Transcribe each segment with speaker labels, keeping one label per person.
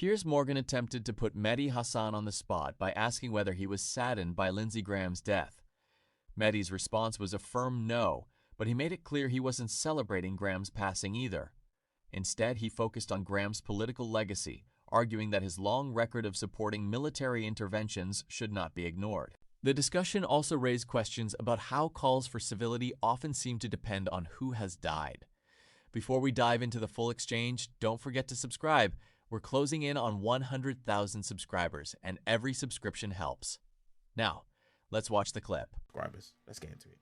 Speaker 1: Piers Morgan attempted to put Mehdi Hasan on the spot by asking whether he was saddened by Lindsey Graham's death. Mehdi's response was a firm no, but he made it clear he wasn't celebrating Graham's passing either. Instead, he focused on Graham's political legacy, arguing that his long record of supporting military interventions should not be ignored. The discussion also raised questions about how calls for civility often seem to depend on who has died. Before we dive into the full exchange, don't forget to subscribe. We're closing in on 100,000 subscribers, and every subscription helps. Now, let's watch the clip.
Speaker 2: Let's get into it.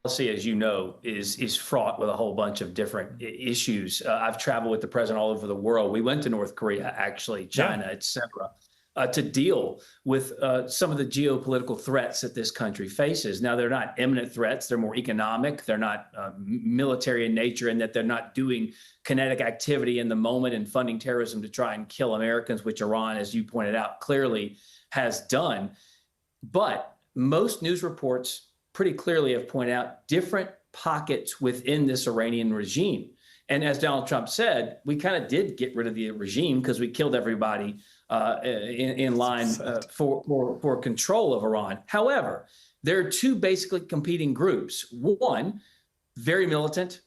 Speaker 3: Policy, as you know, is fraught with a whole bunch of different issues. I've traveled with the president all over the world. We went to North Korea, actually, China, et cetera, to deal with some of the geopolitical threats that this country faces. Now, they're not imminent threats. They're more economic. They're not military in nature, in that they're not doing kinetic activity in the moment and funding terrorism to try and kill Americans, which Iran, as you pointed out, clearly has done. But most news reports pretty clearly have pointed out different pockets within this Iranian regime. And as Donald Trump said, we kind of did get rid of the regime because we killed everybody in line for control of Iran. However, there are two basically competing groups. One, very militant.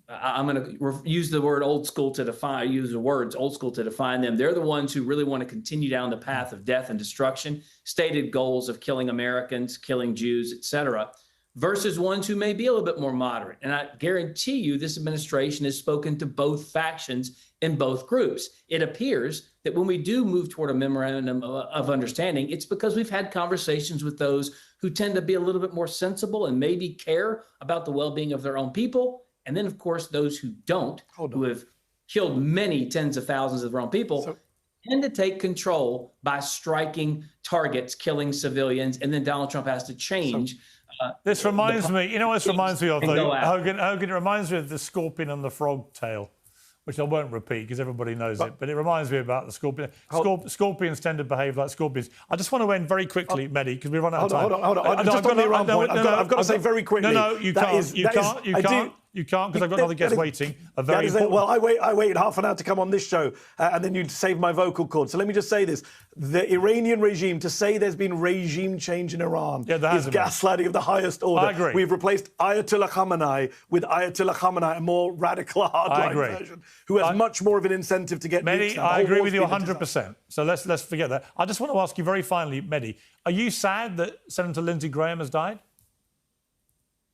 Speaker 3: I'm going to use the word old school to define, use the words old school to define them. They're the ones who really want to continue down the path of death and destruction, stated goals of killing Americans, killing Jews, et cetera, versus ones who may be a little bit more moderate. And I guarantee you this administration has spoken to both factions in both groups. It appears that when we do move toward a memorandum of understanding, it's because we've had conversations with those who tend to be a little bit more sensible and maybe care about the well-being of their own people. And then, of course, those who don't, who have killed many tens of thousands of their own people, tend to take control by striking targets, killing civilians, and then Donald Trump has to change.
Speaker 4: This reminds me, you know what this reminds me of, though? Hogan, it reminds me of the scorpion and the frog tale, which I won't repeat because everybody knows it, but it reminds me about the scorpion. Scorpions tend to behave like scorpions. I just want to end very quickly, Mehdi, because we run out of time.
Speaker 2: Hold on. Just on the Iran point, I've got to say very quickly.
Speaker 4: No, you can't. You can't, because I've got another guest waiting.
Speaker 2: Well, I waited half an hour to come on this show, and then you'd save my vocal cord. So let me just say this. The Iranian regime, to say there's been regime change in Iran is gaslighting of the highest order.
Speaker 4: I agree.
Speaker 2: We've replaced Ayatollah Khamenei with Ayatollah Khamenei, a more radical, hardline version, who has much more of an incentive to get
Speaker 4: Mehdi, I agree with you 100%. So let's forget that. I just want to ask you very finally, Mehdi, are you sad that Senator Lindsey Graham has died?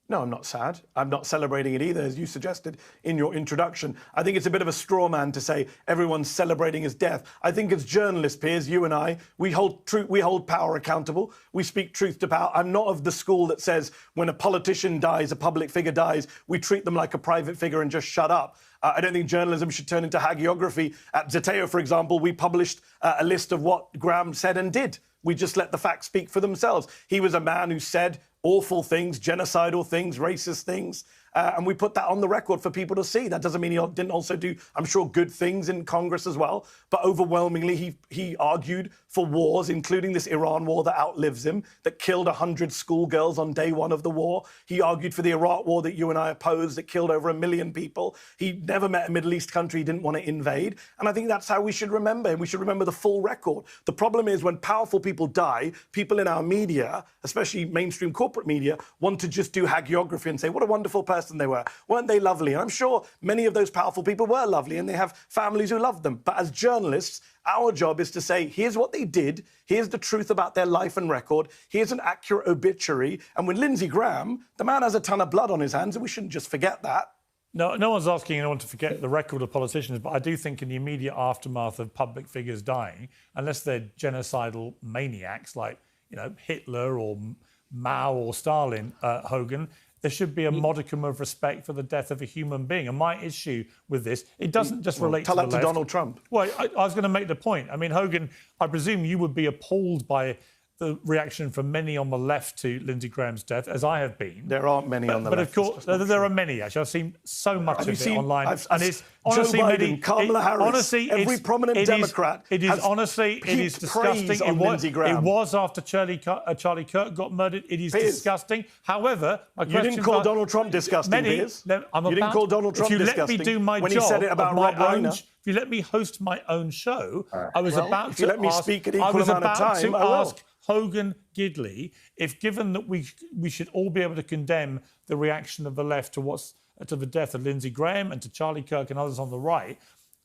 Speaker 2: No, I'm not sad. I'm not celebrating it either, as you suggested in your introduction. I think it's a bit of a straw man to say everyone's celebrating his death. I think as journalists, Piers, you and I, we hold power accountable. We speak truth to power. I'm not of the school that says when a politician dies, a public figure dies, we treat them like a private figure and just shut up. I don't think journalism should turn into hagiography. At Zeteo, for example, we published a list of what Graham said and did. We just let the facts speak for themselves. He was a man who said awful things, genocidal things, racist things, and we put that on the record for people to see. That doesn't mean he didn't also do, I'm sure, good things in Congress as well, but overwhelmingly he argued for wars, including this Iran war that outlives him, that killed 100 schoolgirls on day one of the war. He argued for the Iraq war that you and I opposed, that killed over 1 million people. He never met a Middle East country he didn't want to invade, and I think that's how we should remember him. We should remember the full record. The problem is when powerful people die, people in our media, especially mainstream corporate media, want to just do hagiography and say, what a wonderful person they were. Weren't they lovely? And I'm sure many of those powerful people were lovely and they have families who love them. But as journalists, our job is to say, here's what they did, here's the truth about their life and record, here's an accurate obituary. And with Lindsey Graham, the man has a ton of blood on his hands, and we shouldn't just forget that.
Speaker 4: No one's asking anyone to forget the record of politicians, but I do think in the immediate aftermath of public figures dying, unless they're genocidal maniacs like, Hitler or Mao or Stalin, Hogan, there should be a modicum of respect for the death of a human being. And my issue with this, it doesn't just relate to the left.
Speaker 2: Tell that to Donald Trump.
Speaker 4: Well, I was going to make the point. I mean, Hogan, I presume you would be appalled by the reaction from many on the left to Lindsey Graham's death, as I have been.
Speaker 2: There aren't many on the
Speaker 4: but
Speaker 2: left.
Speaker 4: But of course, there are many, actually. I've seen so much of it online.
Speaker 2: And
Speaker 4: it's
Speaker 2: honestly,
Speaker 4: Joe Biden,
Speaker 2: Mehdi, Kamala Harris,
Speaker 4: honestly,
Speaker 2: every prominent Democrat
Speaker 4: it is honestly, it is disgusting. It was after Charlie Kirk got murdered. It is disgusting. However,
Speaker 2: you didn't call Donald Trump disgusting, Piers. You didn't call Donald Trump disgusting
Speaker 4: let me do my
Speaker 2: when
Speaker 4: job
Speaker 2: he said it about Rob Reiner.
Speaker 4: If you let me host my own show, I was about
Speaker 2: if you let me speak an equal amount of time, I will.
Speaker 4: ask Hogan Gidley if, given that we should all be able to condemn the reaction of the left to the death of Lindsey Graham and to Charlie Kirk and others on the right,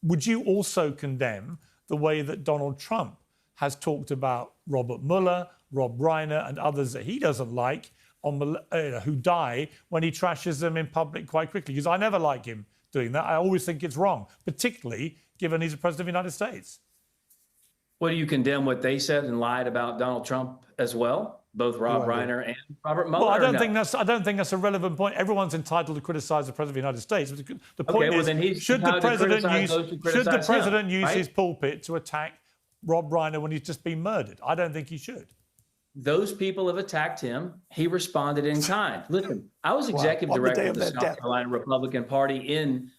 Speaker 4: would you also condemn the way that Donald Trump has talked about Robert Mueller, Rob Reiner, and others that he doesn't like, who die when he trashes them in public quite quickly? Because I never like him doing that. I always think it's wrong, particularly given he's the president of the United States.
Speaker 3: Well, do you condemn what they said and lied about Donald Trump as well? Both Rob Reiner and Robert Mueller?
Speaker 4: Well, I don't think that's a relevant point. Everyone's entitled to criticize the president of the United States. The point is, should the president use his pulpit to attack Rob Reiner when he's just been murdered? I don't think he should.
Speaker 3: Those people have attacked him. He responded in kind. Listen, I was executive director of the South Carolina Republican Party in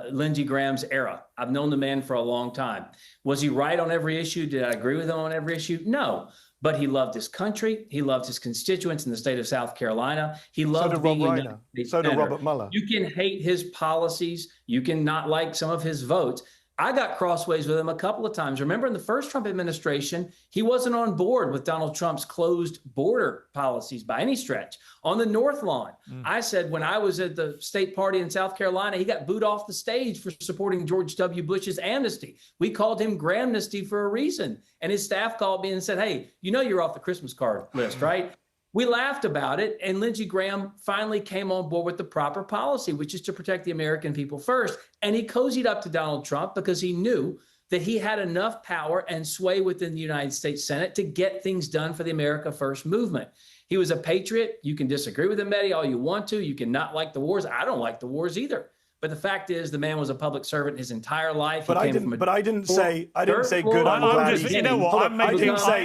Speaker 3: Lindsey Graham's era. I've known the man for a long time. Was he right on every issue? Did I agree with him on every issue? No. But he loved his country. He loved his constituents in the state of South Carolina. He loved being a United States senator.
Speaker 2: So did Robert Mueller.
Speaker 3: You can hate his policies. You can not like some of his votes. I got crossways with him a couple of times. Remember, in the first Trump administration, he wasn't on board with Donald Trump's closed border policies by any stretch. On the North Lawn, I said when I was at the state party in South Carolina, he got booed off the stage for supporting George W. Bush's amnesty. We called him Grahamnesty for a reason. And his staff called me and said, hey, you know you're off the Christmas card list, right? We laughed about it, and Lindsey Graham finally came on board with the proper policy, which is to protect the American people first. And he cozied up to Donald Trump because he knew that he had enough power and sway within the United States Senate to get things done for the America First movement. He was a patriot. You can disagree with him, Mehdi, all you want to. You can not like the wars. I don't like the wars either. But the fact is, the man was a public servant his entire life.
Speaker 2: But I didn't say good. I'm glad he's dead.
Speaker 4: You know what?
Speaker 2: I didn't say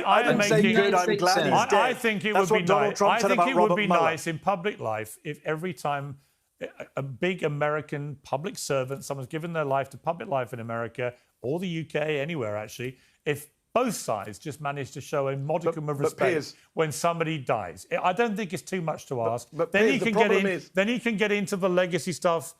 Speaker 2: good. I'm glad he's dead.
Speaker 4: I think it would be nice. I think it would be nice in public life if every time a big American public servant, someone's given their life to public life in America or the UK, anywhere actually, if both sides just managed to show a modicum of respect when somebody dies. I don't think it's too much to ask. Then he can get into the legacy stuff.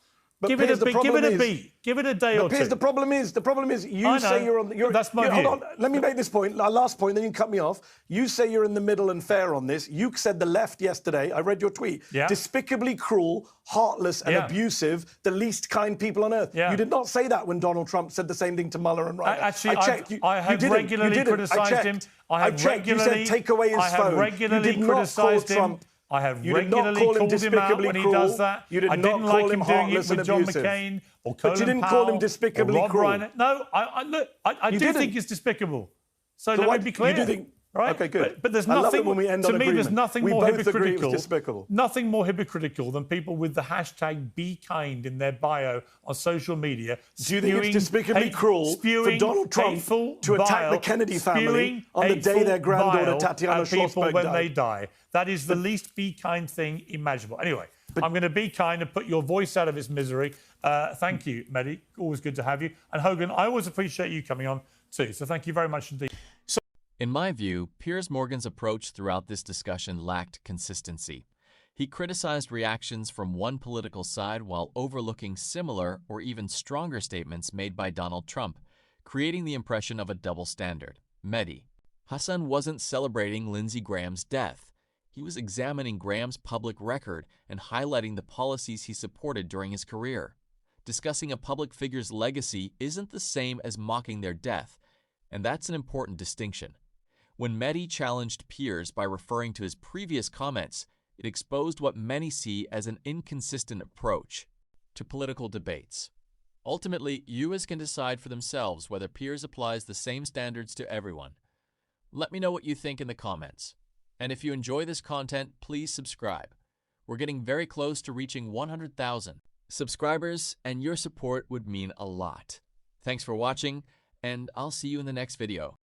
Speaker 4: Give it a beat. Give it a day or two.
Speaker 2: The problem is, you say you're on the...
Speaker 4: That's my view.
Speaker 2: Hold on, let me make this point, our last point, then you can cut me off. You say you're in the middle and fair on this. You said the left yesterday, I read your tweet, despicably cruel, heartless and abusive, the least kind people on earth. You did not say that when Donald Trump said the same thing to Mueller and Reiner.
Speaker 4: Actually, I have regularly criticised him.
Speaker 2: I checked. You said take away his phone.
Speaker 4: I have regularly criticised him. I have regularly called him out when he does that.
Speaker 2: I didn't like him doing it with John McCain or Colin Powell. But you didn't call him despicably cruel.
Speaker 4: No, I do think it's despicable. So let me be clear.
Speaker 2: You do think...
Speaker 4: Right?
Speaker 2: Okay, good.
Speaker 4: But there's nothing,
Speaker 2: when we end
Speaker 4: to
Speaker 2: on
Speaker 4: me,
Speaker 2: agreement.
Speaker 4: there's nothing
Speaker 2: we
Speaker 4: more
Speaker 2: both
Speaker 4: hypocritical.
Speaker 2: Agree it was despicable.
Speaker 4: Nothing more hypocritical than people with the hashtag #BeKind in their bio on social media.
Speaker 2: Do you think it's despicably cruel for Donald Trump to attack the Kennedy family on the day their granddaughter Tatiana Schlossberg
Speaker 4: when
Speaker 2: died?
Speaker 4: they die? That is the least be kind thing imaginable. Anyway, I'm going to be kind and put your voice out of its misery. Thank you, Mehdi. Always good to have you. And Hogan, I always appreciate you coming on too. So thank you very much indeed.
Speaker 1: In my view, Piers Morgan's approach throughout this discussion lacked consistency. He criticized reactions from one political side while overlooking similar or even stronger statements made by Donald Trump, creating the impression of a double standard. Mehdi. Hasan wasn't celebrating Lindsey Graham's death. He was examining Graham's public record and highlighting the policies he supported during his career. Discussing a public figure's legacy isn't the same as mocking their death, and that's an important distinction. When Mehdi challenged Piers by referring to his previous comments, it exposed what many see as an inconsistent approach to political debates. Ultimately, viewers can decide for themselves whether Piers applies the same standards to everyone. Let me know what you think in the comments. And if you enjoy this content, please subscribe. We're getting very close to reaching 100,000 subscribers, and your support would mean a lot. Thanks for watching, and I'll see you in the next video.